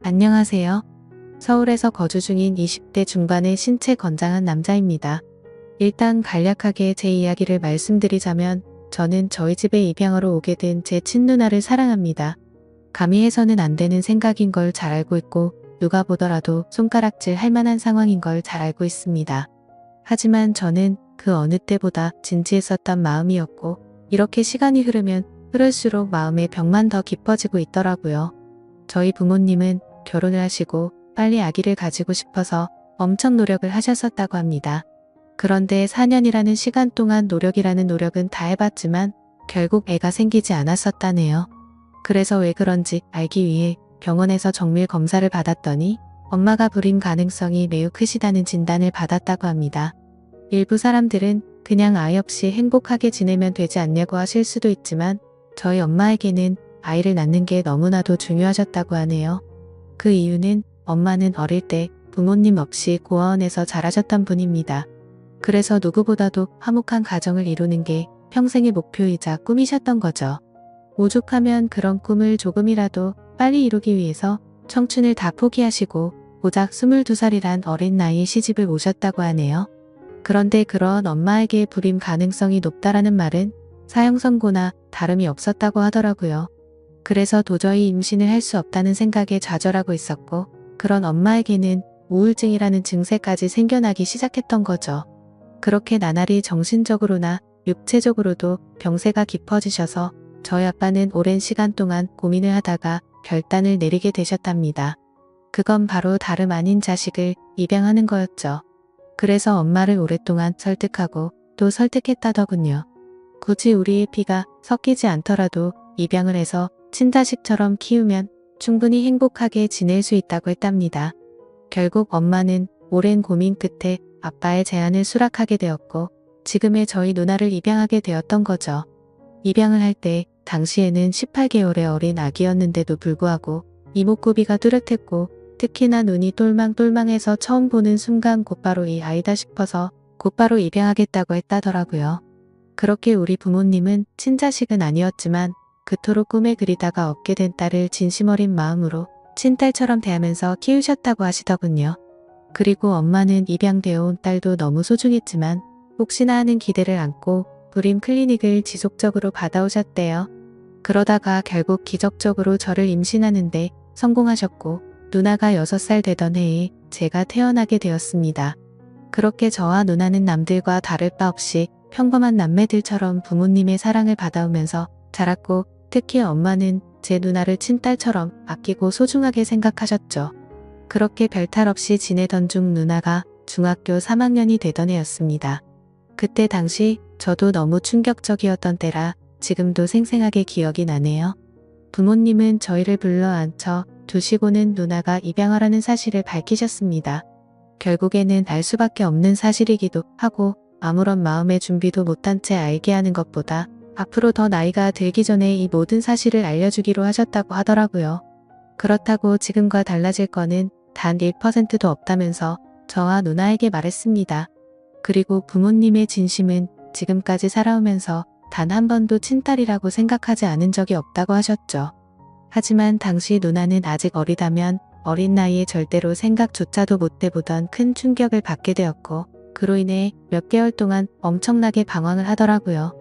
안녕하세요. 서울에서 거주 중인 20대 중반의 신체 건장한 남자입니다. 일단 간략하게 제 이야기를 말씀드리자면 저는 저희 집에 입양하러 오게 된 제 친누나를 사랑합니다. 감히 해서는 안 되는 생각인 걸 잘 알고 있고 누가 보더라도 손가락질 할 만한 상황인 걸 잘 알고 있습니다. 하지만 저는 그 어느 때보다 진지했었던 마음이었고 이렇게 시간이 흐르면 흐를수록 마음의 벽만 더 깊어지고 있더라고요. 저희 부모님은 결혼을 하시고 빨리 아기를 가지고 싶어서 엄청 노력을 하셨었다고 합니다. 그런데 4년이라는 시간 동안 노력이라는 노력은 다 해봤지만 결국 애가 생기지 않았었다네요. 그래서 왜 그런지 알기 위해 병원에서 정밀 검사를 받았더니 엄마가 불임 가능성이 매우 크시다는 진단을 받았다고 합니다. 일부 사람들은 그냥 아이 없이 행복하게 지내면 되지 않냐고 하실 수도 있지만 저희 엄마에게는 아이를 낳는 게 너무나도 중요하셨다고 하네요. 그 이유는 엄마는 어릴 때 부모님 없이 고아원에서 자라셨던 분입니다. 그래서 누구보다도 화목한 가정을 이루는 게 평생의 목표이자 꿈이셨던 거죠. 오죽하면 그런 꿈을 조금이라도 빨리 이루기 위해서 청춘을 다 포기하시고 고작 22살이란 어린 나이에 시집을 오셨다고 하네요. 그런데 그런 엄마에게 불임 가능성이 높다라는 말은 사형 선고나 다름이 없었다고 하더라고요. 그래서 도저히 임신을 할 수 없다는 생각에 좌절하고 있었고 그런 엄마에게는 우울증이라는 증세까지 생겨나기 시작했던 거죠. 그렇게 나날이 정신적으로나 육체적으로도 병세가 깊어지셔서 저희 아빠는 오랜 시간 동안 고민을 하다가 결단을 내리게 되셨답니다. 그건 바로 다름 아닌 자식을 입양하는 거였죠. 그래서 엄마를 오랫동안 설득하고 또 설득했다더군요. 굳이 우리의 피가 섞이지 않더라도 입양을 해서 친자식처럼 키우면 충분히 행복하게 지낼 수 있다고 했답니다. 결국 엄마는 오랜 고민 끝에 아빠의 제안을 수락하게 되었고 지금의 저희 누나를 입양하게 되었던 거죠. 입양을 할 때 당시에는 18개월의 어린 아기였는데도 불구하고 이목구비가 뚜렷했고 특히나 눈이 똘망똘망해서 처음 보는 순간 곧바로 이 아이다 싶어서 곧바로 입양하겠다고 했다더라고요. 그렇게 우리 부모님은 친자식은 아니었지만 그토록 꿈에 그리다가 얻게 된 딸을 진심 어린 마음으로 친딸처럼 대하면서 키우셨다고 하시더군요. 그리고 엄마는 입양되어 온 딸도 너무 소중했지만 혹시나 하는 기대를 안고 불임 클리닉을 지속적으로 받아오셨대요. 그러다가 결국 기적적으로 저를 임신하는데 성공하셨고 누나가 6살 되던 해에 제가 태어나게 되었습니다. 그렇게 저와 누나는 남들과 다를 바 없이 평범한 남매들처럼 부모님의 사랑을 받아오면서 자랐고 특히 엄마는 제 누나를 친딸처럼 아끼고 소중하게 생각하셨죠. 그렇게 별탈 없이 지내던 중 누나가 중학교 3학년이 되던 해였습니다. 그때 당시 저도 너무 충격적이었던 때라 지금도 생생하게 기억이 나네요. 부모님은 저희를 불러 앉혀 두시고는 누나가 입양하라는 사실을 밝히셨습니다. 결국에는 알 수밖에 없는 사실이기도 하고 아무런 마음의 준비도 못한 채 알게 하는 것보다 앞으로 더 나이가 들기 전에 이 모든 사실을 알려주기로 하셨다고 하더라고요. 그렇다고 지금과 달라질 거는 단 1%도 없다면서 저와 누나에게 말했습니다. 그리고 부모님의 진심은 지금까지 살아오면서 단 한 번도 친딸이라고 생각하지 않은 적이 없다고 하셨죠. 하지만 당시 누나는 아직 어리다면 어린 나이에 절대로 생각조차도 못 해보던 큰 충격을 받게 되었고 그로 인해 몇 개월 동안 엄청나게 방황을 하더라고요.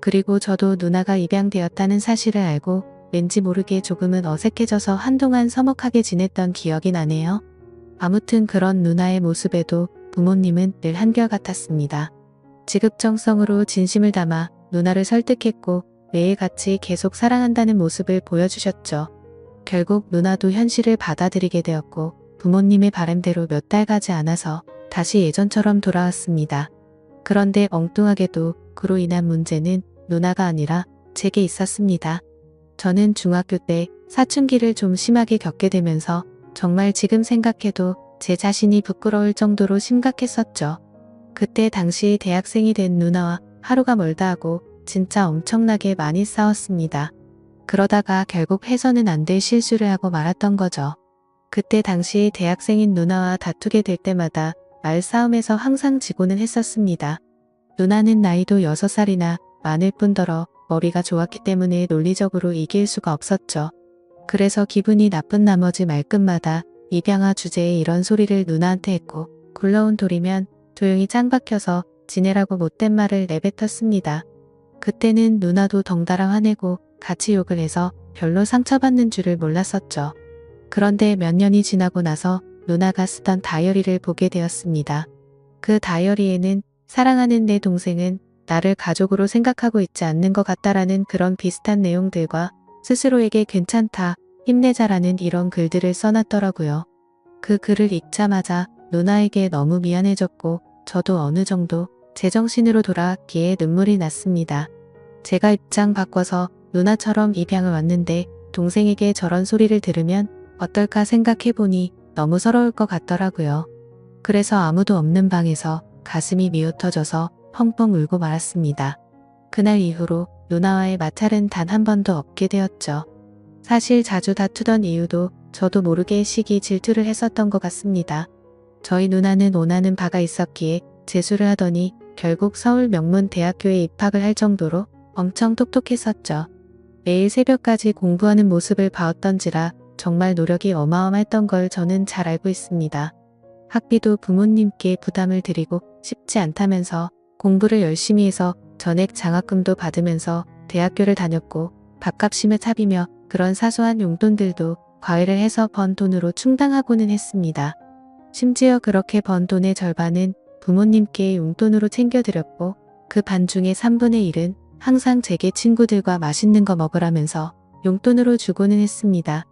그리고 저도 누나가 입양되었다는 사실을 알고 왠지 모르게 조금은 어색해져서 한동안 서먹하게 지냈던 기억이 나네요. 아무튼 그런 누나의 모습에도 부모님은 늘 한결같았습니다. 지극정성으로 진심을 담아 누나를 설득했고 매일같이 계속 사랑한다는 모습을 보여주셨죠. 결국 누나도 현실을 받아들이게 되었고 부모님의 바람대로 몇 달 가지 않아서 다시 예전처럼 돌아왔습니다. 그런데 엉뚱하게도 그로 인한 문제는 누나가 아니라 제게 있었습니다. 저는 중학교 때 사춘기를 좀 심하게 겪게 되면서 정말 지금 생각해도 제 자신이 부끄러울 정도로 심각했었죠. 그때 당시 대학생이 된 누나와 하루가 멀다 하고 진짜 엄청나게 많이 싸웠습니다. 그러다가 결국 해서는 안 될 실수를 하고 말았던 거죠. 그때 당시 대학생인 누나와 다투게 될 때마다 말싸움에서 항상 지고는 했었습니다. 누나는 나이도 6살이나 많을 뿐더러 머리가 좋았기 때문에 논리적으로 이길 수가 없었죠. 그래서 기분이 나쁜 나머지 말끝마다 입양아 주제에 이런 소리를 누나한테 했고 굴러온 돌이면 조용히 짱 박혀서 지내라고 못된 말을 내뱉었습니다. 그때는 누나도 덩달아 화내고 같이 욕을 해서 별로 상처받는 줄을 몰랐었죠. 그런데 몇 년이 지나고 나서 누나가 쓰던 다이어리를 보게 되었습니다. 그 다이어리에는 사랑하는 내 동생은 나를 가족으로 생각하고 있지 않는 것 같다라는 그런 비슷한 내용들과 스스로에게 괜찮다, 힘내자라는 이런 글들을 써놨더라고요. 그 글을 읽자마자 누나에게 너무 미안해졌고 저도 어느 정도 제정신으로 돌아왔기에 눈물이 났습니다. 제가 입장 바꿔서 누나처럼 입양을 왔는데 동생에게 저런 소리를 들으면 어떨까 생각해보니 너무 서러울 것 같더라고요. 그래서 아무도 없는 방에서 가슴이 미어터져서 펑펑 울고 말았습니다. 그날 이후로 누나와의 마찰은 단 한 번도 없게 되었죠. 사실 자주 다투던 이유도 저도 모르게 시기 질투를 했었던 것 같습니다. 저희 누나는 원하는 바가 있었기에 재수를 하더니 결국 서울 명문대학교에 입학을 할 정도로 엄청 똑똑했었죠. 매일 새벽까지 공부하는 모습을 봐왔던지라 정말 노력이 어마어마했던 걸 저는 잘 알고 있습니다. 학비도 부모님께 부담을 드리고 싶지 않다면서 공부를 열심히 해서 전액 장학금도 받으면서 대학교를 다녔고 밥값이며 차비며 그런 사소한 용돈들도 과외를 해서 번 돈으로 충당하고는 했습니다. 심지어 그렇게 번 돈의 절반은 부모님께 용돈으로 챙겨드렸고 그 반 중에 3분의 1은 항상 제게 친구들과 맛있는 거 먹으라면서 용돈으로 주고는 했습니다.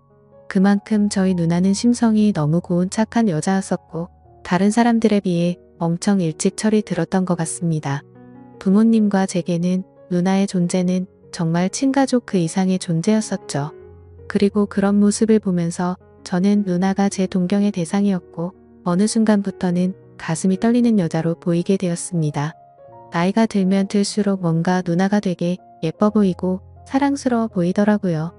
그만큼 저희 누나는 심성이 너무 고운 착한 여자였었고 다른 사람들에 비해 엄청 일찍 철이 들었던 것 같습니다. 부모님과 제게는 누나의 존재는 정말 친가족 그 이상의 존재였었죠. 그리고 그런 모습을 보면서 저는 누나가 제 동경의 대상이었고 어느 순간부터는 가슴이 떨리는 여자로 보이게 되었습니다. 나이가 들면 들수록 뭔가 누나가 되게 예뻐 보이고 사랑스러워 보이더라고요.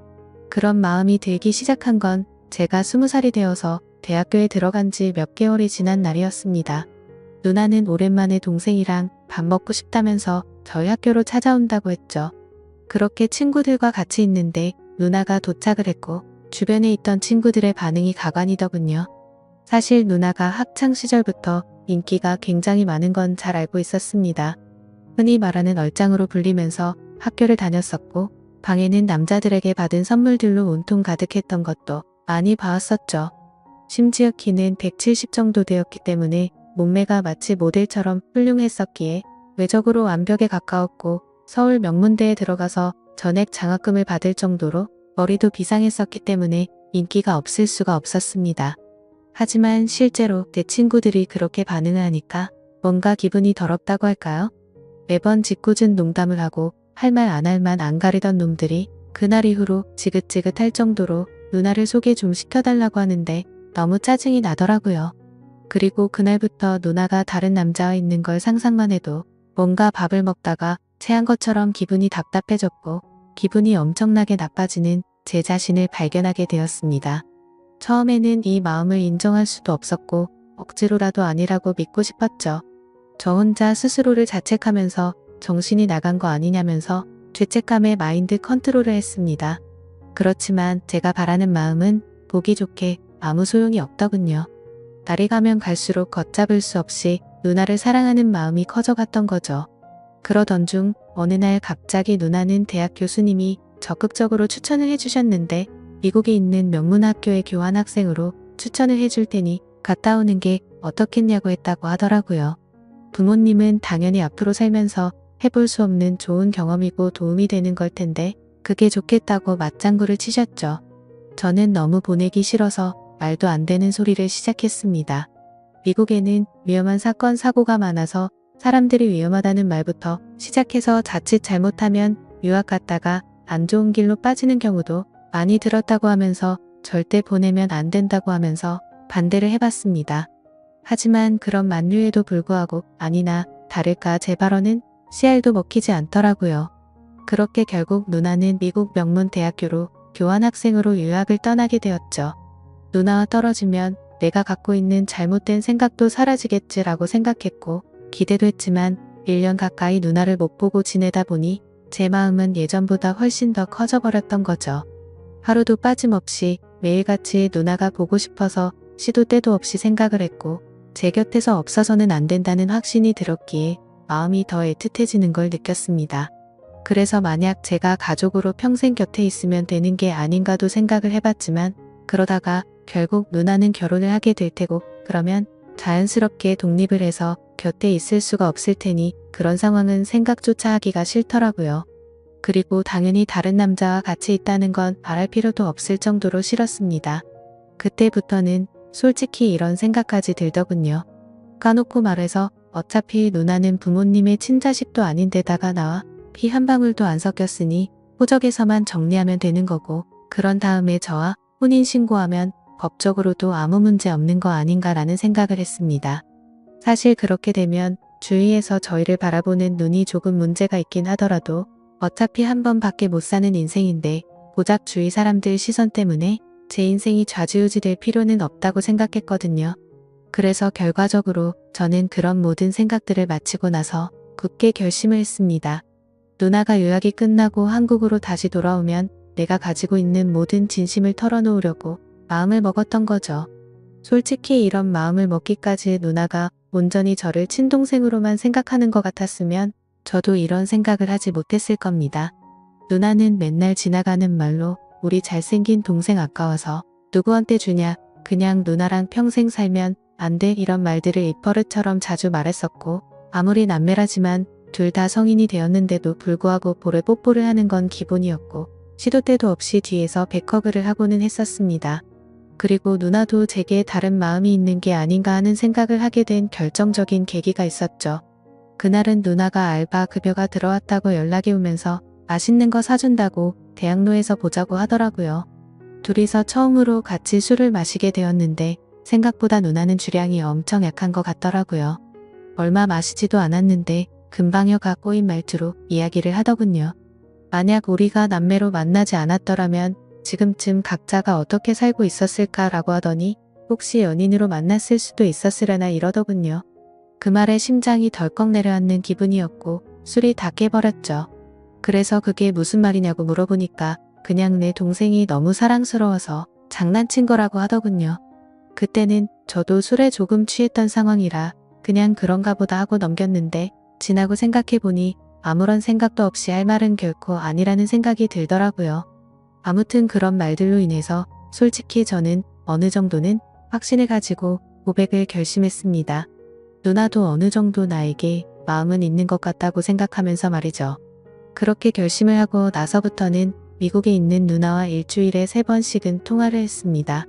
그런 마음이 들기 시작한 건 제가 20살이 되어서 대학교에 들어간 지 몇 개월이 지난 날이었습니다. 누나는 오랜만에 동생이랑 밥 먹고 싶다면서 저희 학교로 찾아온다고 했죠. 그렇게 친구들과 같이 있는데 누나가 도착을 했고 주변에 있던 친구들의 반응이 가관이더군요. 사실 누나가 학창 시절부터 인기가 굉장히 많은 건 잘 알고 있었습니다. 흔히 말하는 얼짱으로 불리면서 학교를 다녔었고 방에는 남자들에게 받은 선물들로 온통 가득했던 것도 많이 봐왔었죠. 심지어 키는 170 정도 되었기 때문에 몸매가 마치 모델처럼 훌륭했었기에 외적으로 완벽에 가까웠고 서울 명문대에 들어가서 전액 장학금을 받을 정도로 머리도 비상했었기 때문에 인기가 없을 수가 없었습니다. 하지만 실제로 내 친구들이 그렇게 반응을 하니까 뭔가 기분이 더럽다고 할까요? 매번 짓궂은 농담을 하고 할 말 안 할 말 안 가리던 놈들이 그날 이후로 지긋지긋할 정도로 누나를 소개 좀 시켜달라고 하는데 너무 짜증이 나더라고요. 그리고 그날부터 누나가 다른 남자와 있는 걸 상상만 해도 뭔가 밥을 먹다가 체한 것처럼 기분이 답답해졌고 기분이 엄청나게 나빠지는 제 자신을 발견하게 되었습니다. 처음에는 이 마음을 인정할 수도 없었고 억지로라도 아니라고 믿고 싶었죠. 저 혼자 스스로를 자책하면서 정신이 나간 거 아니냐면서 죄책감에 마인드 컨트롤을 했습니다. 그렇지만 제가 바라는 마음은 보기 좋게 아무 소용이 없더군요. 날이 가면 갈수록 걷잡을 수 없이 누나를 사랑하는 마음이 커져갔던 거죠. 그러던 중 어느 날 갑자기 누나는 대학 교수님이 적극적으로 추천을 해주셨는데 미국에 있는 명문학교의 교환학생으로 추천을 해줄 테니 갔다 오는 게 어떻겠냐고 했다고 하더라고요. 부모님은 당연히 앞으로 살면서 해볼 수 없는 좋은 경험이고 도움이 되는 걸 텐데 그게 좋겠다고 맞장구를 치셨죠. 저는 너무 보내기 싫어서 말도 안 되는 소리를 시작했습니다. 미국에는 위험한 사건 사고가 많아서 사람들이 위험하다는 말부터 시작해서 자칫 잘못하면 유학 갔다가 안 좋은 길로 빠지는 경우도 많이 들었다고 하면서 절대 보내면 안 된다고 하면서 반대를 해봤습니다. 하지만 그런 만류에도 불구하고 아니나 다를까 제 발언은 씨알도 먹히지 않더라고요. 그렇게 결국 누나는 미국 명문대학교로 교환학생으로 유학을 떠나게 되었죠. 누나와 떨어지면 내가 갖고 있는 잘못된 생각도 사라지겠지라고 생각했고 기대도 했지만 1년 가까이 누나를 못 보고 지내다 보니 제 마음은 예전보다 훨씬 더 커져버렸던 거죠. 하루도 빠짐없이 매일같이 누나가 보고 싶어서 시도 때도 없이 생각을 했고 제 곁에서 없어서는 안 된다는 확신이 들었기에 마음이 더 애틋해지는 걸 느꼈습니다. 그래서 만약 제가 가족으로 평생 곁에 있으면 되는 게 아닌가도 생각을 해봤지만 그러다가 결국 누나는 결혼을 하게 될 테고 그러면 자연스럽게 독립을 해서 곁에 있을 수가 없을 테니 그런 상황은 생각조차 하기가 싫더라고요. 그리고 당연히 다른 남자와 같이 있다는 건 말할 필요도 없을 정도로 싫었습니다. 그때부터는 솔직히 이런 생각까지 들더군요. 까놓고 말해서 어차피 누나는 부모님의 친자식도 아닌데다가 나와 피 한 방울도 안 섞였으니 호적에서만 정리하면 되는 거고 그런 다음에 저와 혼인신고하면 법적으로도 아무 문제 없는 거 아닌가라는 생각을 했습니다. 사실 그렇게 되면 주위에서 저희를 바라보는 눈이 조금 문제가 있긴 하더라도 어차피 한 번밖에 못 사는 인생인데 고작 주위 사람들 시선 때문에 제 인생이 좌지우지될 필요는 없다고 생각했거든요. 그래서 결과적으로 저는 그런 모든 생각들을 마치고 나서 굳게 결심을 했습니다. 누나가 유학이 끝나고 한국으로 다시 돌아오면 내가 가지고 있는 모든 진심을 털어놓으려고 마음을 먹었던 거죠. 솔직히 이런 마음을 먹기까지 누나가 온전히 저를 친동생으로만 생각하는 것 같았으면 저도 이런 생각을 하지 못했을 겁니다. 누나는 맨날 지나가는 말로 우리 잘생긴 동생 아까워서 누구한테 주냐, 그냥 누나랑 평생 살면 안 돼 이런 말들을 입버릇처럼 자주 말했었고 아무리 남매라지만 둘 다 성인이 되었는데도 불구하고 볼에 뽀뽀를 하는 건 기본이었고 시도 때도 없이 뒤에서 백허그를 하고는 했었습니다. 그리고 누나도 제게 다른 마음이 있는 게 아닌가 하는 생각을 하게 된 결정적인 계기가 있었죠. 그날은 누나가 알바 급여가 들어왔다고 연락이 오면서 맛있는 거 사준다고 대학로에서 보자고 하더라고요. 둘이서 처음으로 같이 술을 마시게 되었는데 생각보다 누나는 주량이 엄청 약한 것 같더라고요. 얼마 마시지도 않았는데 금방여가 꼬인 말투로 이야기를 하더군요. 만약 우리가 남매로 만나지 않았더라면 지금쯤 각자가 어떻게 살고 있었을까라고 하더니 혹시 연인으로 만났을 수도 있었으려나 이러더군요. 그 말에 심장이 덜컥 내려앉는 기분이었고 술이 다 깨버렸죠. 그래서 그게 무슨 말이냐고 물어보니까 그냥 내 동생이 너무 사랑스러워서 장난친 거라고 하더군요. 그때는 저도 술에 조금 취했던 상황이라 그냥 그런가 보다 하고 넘겼는데 지나고 생각해보니 아무런 생각도 없이 할 말은 결코 아니라는 생각이 들더라고요. 아무튼 그런 말들로 인해서 솔직히 저는 어느 정도는 확신을 가지고 고백을 결심했습니다. 누나도 어느 정도 나에게 마음은 있는 것 같다고 생각하면서 말이죠. 그렇게 결심을 하고 나서부터는 미국에 있는 누나와 일주일에 3번씩은 통화를 했습니다.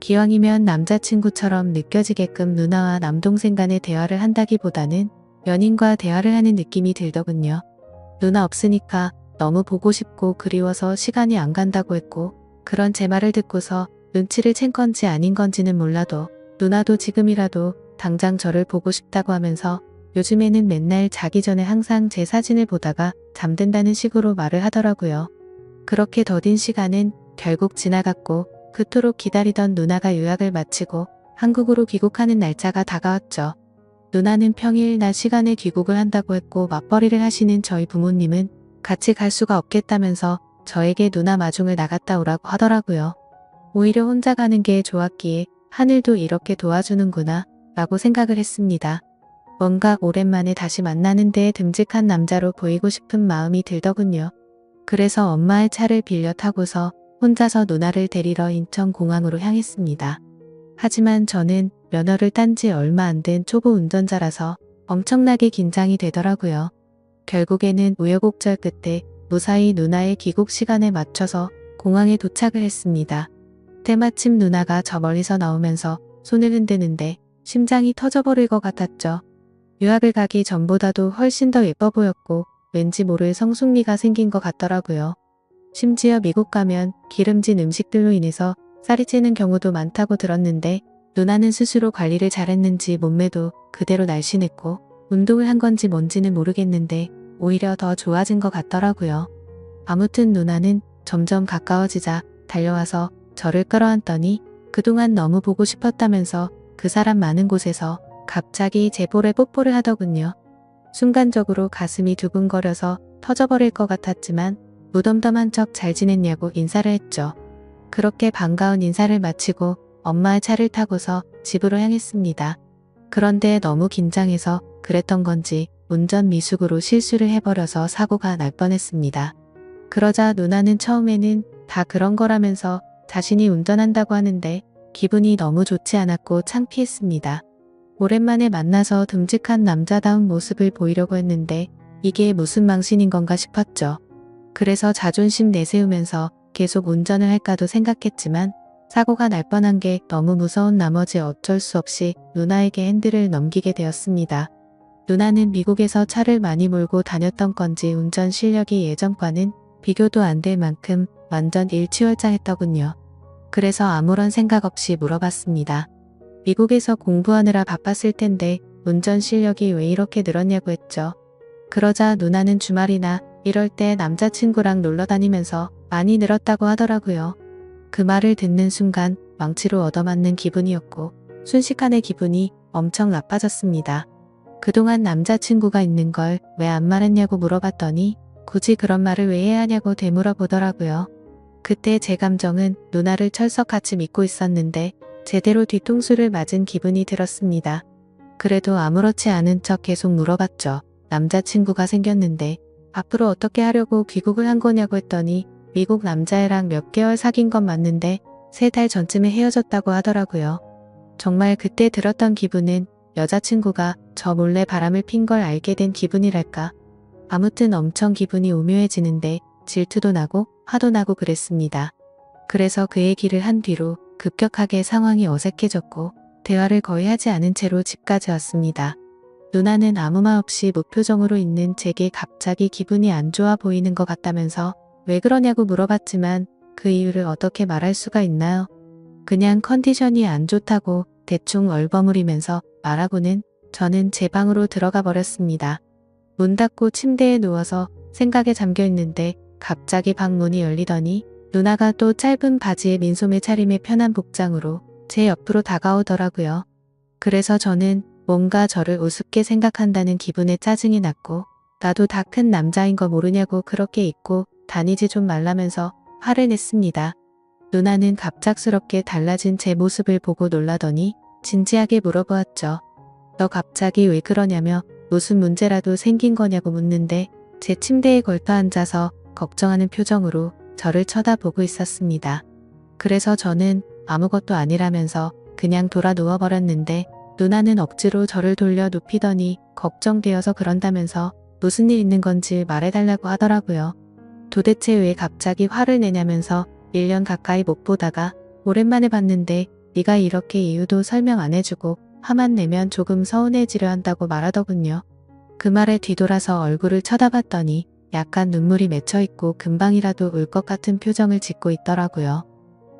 기왕이면 남자친구처럼 느껴지게끔 누나와 남동생 간의 대화를 한다기보다는 연인과 대화를 하는 느낌이 들더군요. 누나 없으니까 너무 보고 싶고 그리워서 시간이 안 간다고 했고 그런 제 말을 듣고서 눈치를 챈 건지 아닌 건지는 몰라도 누나도 지금이라도 당장 저를 보고 싶다고 하면서 요즘에는 맨날 자기 전에 항상 제 사진을 보다가 잠든다는 식으로 말을 하더라고요. 그렇게 더딘 시간은 결국 지나갔고 그토록 기다리던 누나가 유학을 마치고 한국으로 귀국하는 날짜가 다가왔죠. 누나는 평일 낮 시간에 귀국을 한다고 했고 맞벌이를 하시는 저희 부모님은 같이 갈 수가 없겠다면서 저에게 누나 마중을 나갔다 오라고 하더라고요. 오히려 혼자 가는 게 좋았기에 하늘도 이렇게 도와주는구나 라고 생각을 했습니다. 뭔가 오랜만에 다시 만나는데 듬직한 남자로 보이고 싶은 마음이 들더군요. 그래서 엄마의 차를 빌려 타고서 혼자서 누나를 데리러 인천공항으로 향했습니다. 하지만 저는 면허를 딴 지 얼마 안 된 초보 운전자라서 엄청나게 긴장이 되더라고요. 결국에는 우여곡절 끝에 무사히 누나의 귀국 시간에 맞춰서 공항에 도착을 했습니다. 때마침 누나가 저 멀리서 나오면서 손을 흔드는데 심장이 터져버릴 것 같았죠. 유학을 가기 전보다도 훨씬 더 예뻐 보였고 왠지 모를 성숙미가 생긴 것 같더라고요. 심지어 미국 가면 기름진 음식들로 인해서 살이 찌는 경우도 많다고 들었는데 누나는 스스로 관리를 잘했는지 몸매도 그대로 날씬했고 운동을 한 건지 뭔지는 모르겠는데 오히려 더 좋아진 것 같더라고요. 아무튼 누나는 점점 가까워지자 달려와서 저를 끌어안더니 그동안 너무 보고 싶었다면서 그 사람 많은 곳에서 갑자기 제 볼에 뽀뽀를 하더군요. 순간적으로 가슴이 두근거려서 터져버릴 것 같았지만 무덤덤한 척 잘 지냈냐고 인사를 했죠. 그렇게 반가운 인사를 마치고 엄마의 차를 타고서 집으로 향했습니다. 그런데 너무 긴장해서 그랬던 건지 운전 미숙으로 실수를 해버려서 사고가 날 뻔했습니다. 그러자 누나는 처음에는 다 그런 거라면서 자신이 운전한다고 하는데 기분이 너무 좋지 않았고 창피했습니다. 오랜만에 만나서 듬직한 남자다운 모습을 보이려고 했는데 이게 무슨 망신인 건가 싶었죠. 그래서 자존심 내세우면서 계속 운전을 할까도 생각했지만 사고가 날 뻔한 게 너무 무서운 나머지 어쩔 수 없이 누나에게 핸들을 넘기게 되었습니다. 누나는 미국에서 차를 많이 몰고 다녔던 건지 운전 실력이 예전과는 비교도 안 될 만큼 완전 일취월장했더군요. 그래서 아무런 생각 없이 물어봤습니다. 미국에서 공부하느라 바빴을 텐데 운전 실력이 왜 이렇게 늘었냐고 했죠. 그러자 누나는 주말이나 이럴 때 남자친구랑 놀러 다니면서 많이 늘었다고 하더라고요. 그 말을 듣는 순간 망치로 얻어맞는 기분이었고 순식간에 기분이 엄청 나빠졌습니다. 그동안 남자친구가 있는 걸 왜 안 말했냐고 물어봤더니 굳이 그런 말을 왜 해야 하냐고 되물어보더라고요. 그때 제 감정은 누나를 철석같이 믿고 있었는데 제대로 뒤통수를 맞은 기분이 들었습니다. 그래도 아무렇지 않은 척 계속 물어봤죠. 남자친구가 생겼는데 앞으로 어떻게 하려고 귀국을 한 거냐고 했더니 미국 남자애랑 몇 개월 사귄 건 맞는데 3달 전쯤에 헤어졌다고 하더라고요. 정말 그때 들었던 기분은 여자친구가 저 몰래 바람을 핀 걸 알게 된 기분이랄까. 아무튼 엄청 기분이 오묘해지는데 질투도 나고 화도 나고 그랬습니다. 그래서 그 얘기를 한 뒤로 급격하게 상황이 어색해졌고 대화를 거의 하지 않은 채로 집까지 왔습니다. 누나는 아무 말 없이 무표정으로 있는 제게 갑자기 기분이 안 좋아 보이는 것 같다면서 왜 그러냐고 물어봤지만 그 이유를 어떻게 말할 수가 있나요? 그냥 컨디션이 안 좋다고 대충 얼버무리면서 말하고는 저는 제 방으로 들어가 버렸습니다. 문 닫고 침대에 누워서 생각에 잠겨 있는데 갑자기 방 문이 열리더니 누나가 또 짧은 바지에 민소매 차림의 편한 복장으로 제 옆으로 다가오더라고요. 그래서 저는 뭔가 저를 우습게 생각한다는 기분에 짜증이 났고 나도 다 큰 남자인 거 모르냐고 그렇게 입고 다니지 좀 말라면서 화를 냈습니다. 누나는 갑작스럽게 달라진 제 모습을 보고 놀라더니 진지하게 물어보았죠. 너 갑자기 왜 그러냐며 무슨 문제라도 생긴 거냐고 묻는데 제 침대에 걸터 앉아서 걱정하는 표정으로 저를 쳐다보고 있었습니다. 그래서 저는 아무것도 아니라면서 그냥 돌아 누워버렸는데 누나는 억지로 저를 돌려 눕히더니 걱정되어서 그런다면서 무슨 일 있는 건지 말해달라고 하더라고요. 도대체 왜 갑자기 화를 내냐면서 1년 가까이 못 보다가 오랜만에 봤는데 네가 이렇게 이유도 설명 안 해주고 화만 내면 조금 서운해지려 한다고 말하더군요. 그 말에 뒤돌아서 얼굴을 쳐다봤더니 약간 눈물이 맺혀있고 금방이라도 울 것 같은 표정을 짓고 있더라고요.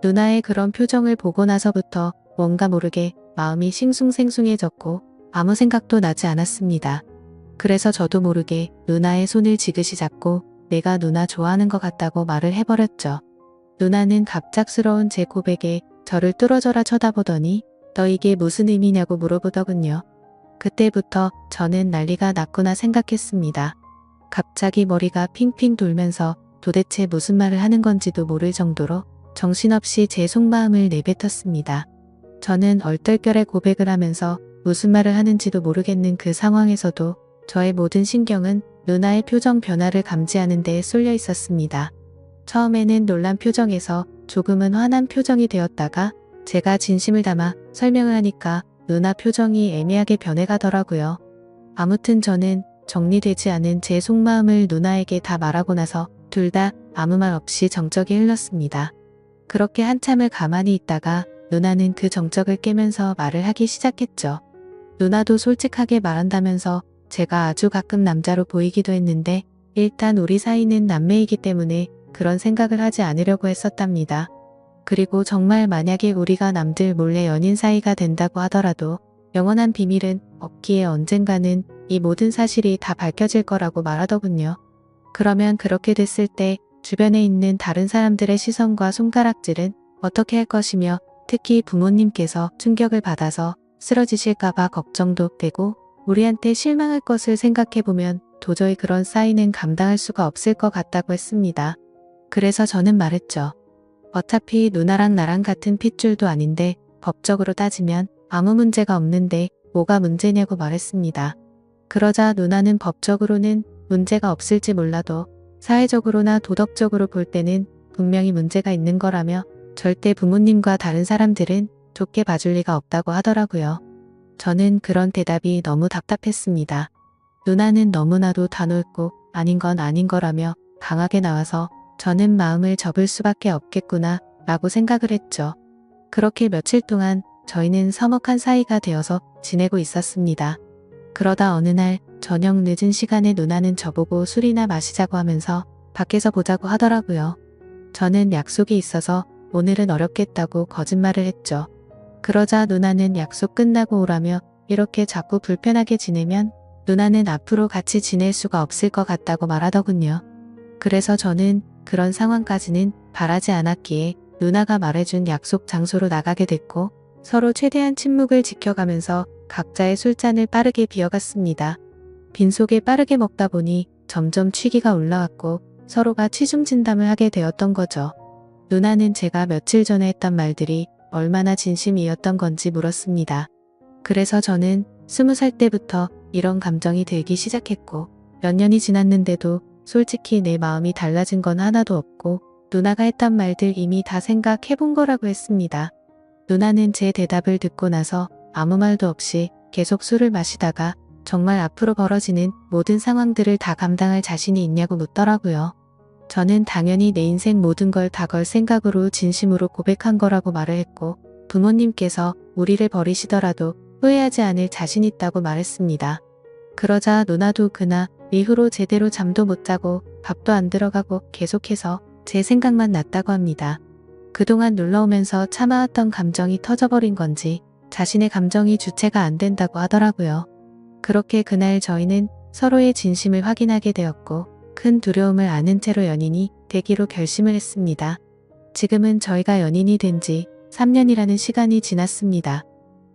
누나의 그런 표정을 보고 나서부터 뭔가 모르게 마음이 싱숭생숭해졌고 아무 생각도 나지 않았습니다. 그래서 저도 모르게 누나의 손을 지그시 잡고 내가 누나 좋아하는 것 같다고 말을 해버렸죠. 누나는 갑작스러운 제 고백에 저를 뚫어져라 쳐다보더니 너 이게 무슨 의미냐고 물어보더군요. 그때부터 저는 난리가 났구나 생각했습니다. 갑자기 머리가 핑핑 돌면서 도대체 무슨 말을 하는 건지도 모를 정도로 정신없이 제 속마음을 내뱉었습니다. 저는 얼떨결에 고백을 하면서 무슨 말을 하는지도 모르겠는 그 상황에서도 저의 모든 신경은 누나의 표정 변화를 감지하는 데에 쏠려 있었습니다. 처음에는 놀란 표정에서 조금은 화난 표정이 되었다가 제가 진심을 담아 설명을 하니까 누나 표정이 애매하게 변해가더라고요. 아무튼 저는 정리되지 않은 제 속마음을 누나에게 다 말하고 나서 둘 다 아무 말 없이 정적이 흘렀습니다. 그렇게 한참을 가만히 있다가 누나는 그 정적을 깨면서 말을 하기 시작했죠. 누나도 솔직하게 말한다면서 제가 아주 가끔 남자로 보이기도 했는데 일단 우리 사이는 남매이기 때문에 그런 생각을 하지 않으려고 했었답니다. 그리고 정말 만약에 우리가 남들 몰래 연인 사이가 된다고 하더라도 영원한 비밀은 없기에 언젠가는 이 모든 사실이 다 밝혀질 거라고 말하더군요. 그러면 그렇게 됐을 때 주변에 있는 다른 사람들의 시선과 손가락질은 어떻게 할 것이며 특히 부모님께서 충격을 받아서 쓰러지실까봐 걱정도 되고 우리한테 실망할 것을 생각해보면 도저히 그런 싸이는 감당할 수가 없을 것 같다고 했습니다. 그래서 저는 말했죠. 어차피 누나랑 나랑 같은 핏줄도 아닌데 법적으로 따지면 아무 문제가 없는데 뭐가 문제냐고 말했습니다. 그러자 누나는 법적으로는 문제가 없을지 몰라도 사회적으로나 도덕적으로 볼 때는 분명히 문제가 있는 거라며 절대 부모님과 다른 사람들은 좋게 봐줄 리가 없다고 하더라고요. 저는 그런 대답이 너무 답답했습니다. 누나는 너무나도 단호했고 아닌 건 아닌 거라며 강하게 나와서 저는 마음을 접을 수밖에 없겠구나 라고 생각을 했죠. 그렇게 며칠 동안 저희는 서먹한 사이가 되어서 지내고 있었습니다. 그러다 어느 날 저녁 늦은 시간에 누나는 저보고 술이나 마시자고 하면서 밖에서 보자고 하더라고요. 저는 약속이 있어서 오늘은 어렵겠다고 거짓말을 했죠. 그러자 누나는 약속 끝나고 오라며 이렇게 자꾸 불편하게 지내면 누나는 앞으로 같이 지낼 수가 없을 것 같다고 말하더군요. 그래서 저는 그런 상황까지는 바라지 않았기에 누나가 말해준 약속 장소로 나가게 됐고 서로 최대한 침묵을 지켜가면서 각자의 술잔을 빠르게 비워갔습니다. 빈속에 빠르게 먹다 보니 점점 취기가 올라왔고 서로가 취중진담을 하게 되었던 거죠. 누나는 제가 며칠 전에 했던 말들이 얼마나 진심이었던 건지 물었습니다. 그래서 저는 20살 때부터 이런 감정이 들기 시작했고 몇 년이 지났는데도 솔직히 내 마음이 달라진 건 하나도 없고 누나가 했던 말들 이미 다 생각해본 거라고 했습니다. 누나는 제 대답을 듣고 나서 아무 말도 없이 계속 술을 마시다가 정말 앞으로 벌어지는 모든 상황들을 다 감당할 자신이 있냐고 묻더라고요. 저는 당연히 내 인생 모든 걸 다 걸 생각으로 진심으로 고백한 거라고 말을 했고 부모님께서 우리를 버리시더라도 후회하지 않을 자신 있다고 말했습니다. 그러자 누나도 그날 이후로 제대로 잠도 못 자고 밥도 안 들어가고 계속해서 제 생각만 났다고 합니다. 그동안 눌러오면서 참아왔던 감정이 터져버린 건지 자신의 감정이 주체가 안 된다고 하더라고요. 그렇게 그날 저희는 서로의 진심을 확인하게 되었고 큰 두려움을 안은 채로 연인이 되기로 결심을 했습니다. 지금은 저희가 연인이 된 지 3년이라는 시간이 지났습니다.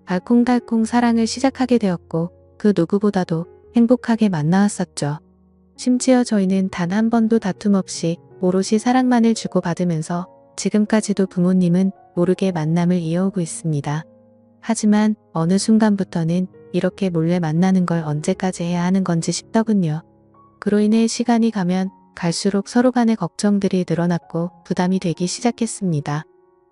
알콩달콩 사랑을 시작하게 되었고 그 누구보다도 행복하게 만나왔었죠. 심지어 저희는 단 한 번도 다툼 없이 오롯이 사랑만을 주고받으면서 지금까지도 부모님은 모르게 만남을 이어오고 있습니다. 하지만 어느 순간부터는 이렇게 몰래 만나는 걸 언제까지 해야 하는 건지 싶더군요. 그로 인해 시간이 가면 갈수록 서로 간의 걱정들이 늘어났고 부담이 되기 시작했습니다.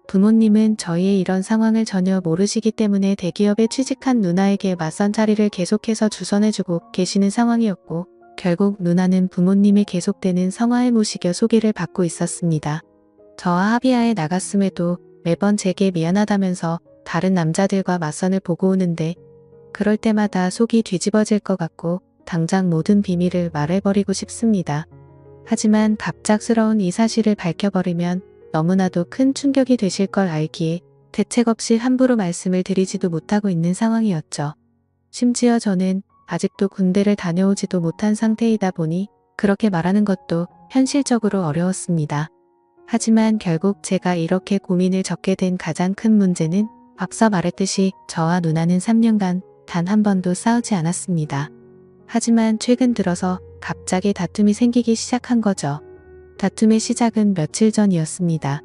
부모님은 저희의 이런 상황을 전혀 모르시기 때문에 대기업에 취직한 누나에게 맞선 자리를 계속해서 주선해주고 계시는 상황이었고 결국 누나는 부모님의 계속되는 성화에 모시겨 소개를 받고 있었습니다. 저와 합의하에 나갔음에도 매번 제게 미안하다면서 다른 남자들과 맞선을 보고 오는데 그럴 때마다 속이 뒤집어질 것 같고 당장 모든 비밀을 말해버리고 싶습니다. 하지만 갑작스러운 이 사실을 밝혀버리면 너무나도 큰 충격이 되실 걸 알기에 대책 없이 함부로 말씀을 드리지도 못하고 있는 상황이었죠. 심지어 저는 아직도 군대를 다녀오지도 못한 상태이다 보니 그렇게 말하는 것도 현실적으로 어려웠습니다. 하지만 결국 제가 이렇게 고민을 적게 된 가장 큰 문제는 앞서 말했듯이 저와 누나는 3년간 단 한 번도 싸우지 않았습니다. 하지만 최근 들어서 갑자기 다툼이 생기기 시작한 거죠. 다툼의 시작은 며칠 전이었습니다.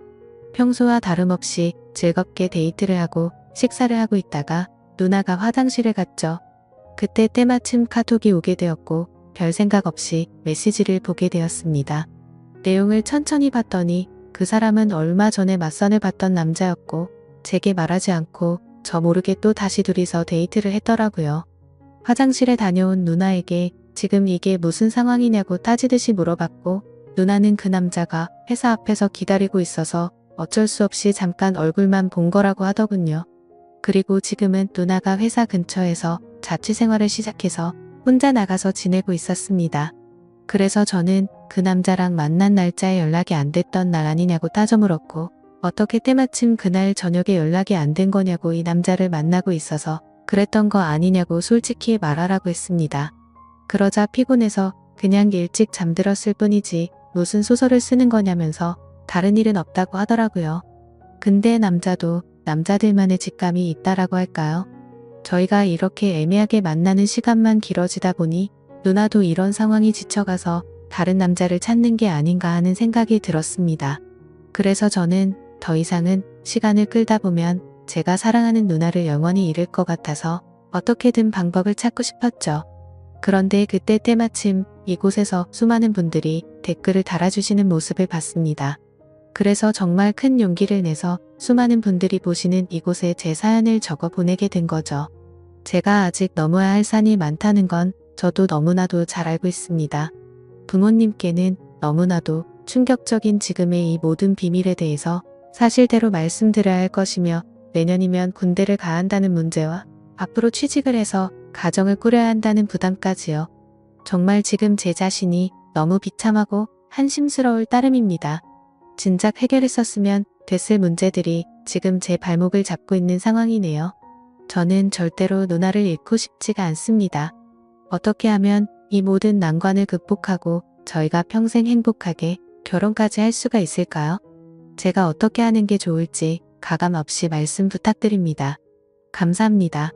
평소와 다름없이 즐겁게 데이트를 하고 식사를 하고 있다가 누나가 화장실을 갔죠. 그때 때마침 카톡이 오게 되었고 별 생각 없이 메시지를 보게 되었습니다. 내용을 천천히 봤더니 그 사람은 얼마 전에 맞선을 봤던 남자였고 제게 말하지 않고 저 모르게 또 다시 둘이서 데이트를 했더라고요. 화장실에 다녀온 누나에게 지금 이게 무슨 상황이냐고 따지듯이 물어봤고 누나는 그 남자가 회사 앞에서 기다리고 있어서 어쩔 수 없이 잠깐 얼굴만 본 거라고 하더군요. 그리고 지금은 누나가 회사 근처에서 자취생활을 시작해서 혼자 나가서 지내고 있었습니다. 그래서 저는 그 남자랑 만난 날짜에 연락이 안 됐던 날 아니냐고 따져 물었고 어떻게 때마침 그날 저녁에 연락이 안 된 거냐고 이 남자를 만나고 있어서 그랬던 거 아니냐고 솔직히 말하라고 했습니다. 그러자 피곤해서 그냥 일찍 잠들었을 뿐이지 무슨 소설을 쓰는 거냐면서 다른 일은 없다고 하더라고요. 근데 남자도 남자들만의 직감이 있다라고 할까요? 저희가 이렇게 애매하게 만나는 시간만 길어지다 보니 누나도 이런 상황이 지쳐가서 다른 남자를 찾는 게 아닌가 하는 생각이 들었습니다. 그래서 저는 더 이상은 시간을 끌다 보면 제가 사랑하는 누나를 영원히 잃을 것 같아서 어떻게든 방법을 찾고 싶었죠. 그런데 그때 때마침 이곳에서 수많은 분들이 댓글을 달아주시는 모습을 봤습니다. 그래서 정말 큰 용기를 내서 수많은 분들이 보시는 이곳에 제 사연을 적어 보내게 된 거죠. 제가 아직 넘어야 할 산이 많다는 건 저도 너무나도 잘 알고 있습니다. 부모님께는 너무나도 충격적인 지금의 이 모든 비밀에 대해서 사실대로 말씀드려야 할 것이며, 내년이면 군대를 가야 한다는 문제와 앞으로 취직을 해서 가정을 꾸려야 한다는 부담까지요. 정말 지금 제 자신이 너무 비참하고 한심스러울 따름입니다. 진작 해결했었으면 됐을 문제들이 지금 제 발목을 잡고 있는 상황이네요. 저는 절대로 누나를 잃고 싶지가 않습니다. 어떻게 하면 이 모든 난관을 극복하고 저희가 평생 행복하게 결혼까지 할 수가 있을까요? 제가 어떻게 하는 게 좋을지 가감 없이 말씀 부탁드립니다. 감사합니다.